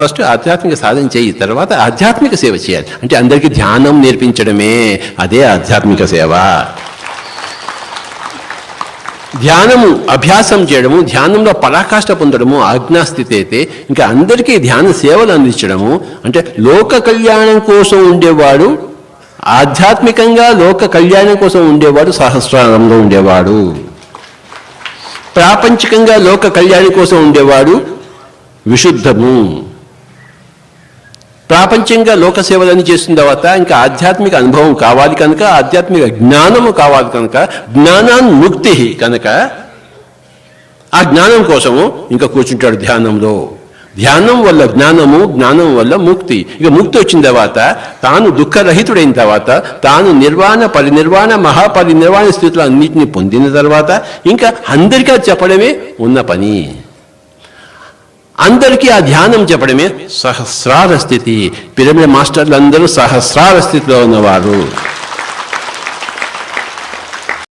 First ఆధ్యాత్మిక సాధన చేయి, తర్వాత ఆధ్యాత్మిక సేవ చేయాలి. అంటే అందరికీ ధ్యానం నేర్పించడమే, అదే ఆధ్యాత్మిక సేవ. ధ్యానము అభ్యాసం చేయడము, ధ్యానంలో పరాకాష్ఠ పొందడము ఆజ్ఞాస్థితి అయితే, ఇంకా అందరికీ ధ్యాన సేవలు అందించడము. అంటే లోక కళ్యాణం కోసం ఉండేవాడు, ఆధ్యాత్మికంగా లోక కళ్యాణం కోసం ఉండేవాడు సహస్రారంలో ఉండేవాడు, ప్రాపంచికంగా లోక కళ్యాణం కోసం ఉండేవాడు విశుద్ధము. ప్రాపంచంగా లోక సేవలని చేసిన తర్వాత ఇంకా ఆధ్యాత్మిక అనుభవం కావాలి కనుక, ఆధ్యాత్మిక జ్ఞానము కావాలి కనుక, జ్ఞానాన్ముక్తి కనుక ఆ జ్ఞానం కోసము ఇంకా కూర్చుంటాడు ధ్యానంలో. ధ్యానం వల్ల జ్ఞానము, జ్ఞానం వల్ల ముక్తి. ఇక ముక్తి వచ్చిన తర్వాత తాను దుఃఖరహితుడైన తర్వాత, తాను నిర్వాణ పరినిర్వాణ మహాపరినిర్వాణ స్థితిలో అన్నింటినీ పొందిన తర్వాత ఇంకా అందరికీ చెప్పడమే ఉన్న పని. అందరికీ ఆ ధ్యానం చెప్పడమే సహస్రార స్థితి. పిరమిడ్ మాస్టర్లు అందరూ సహస్రార స్థితిలో ఉన్నవారు.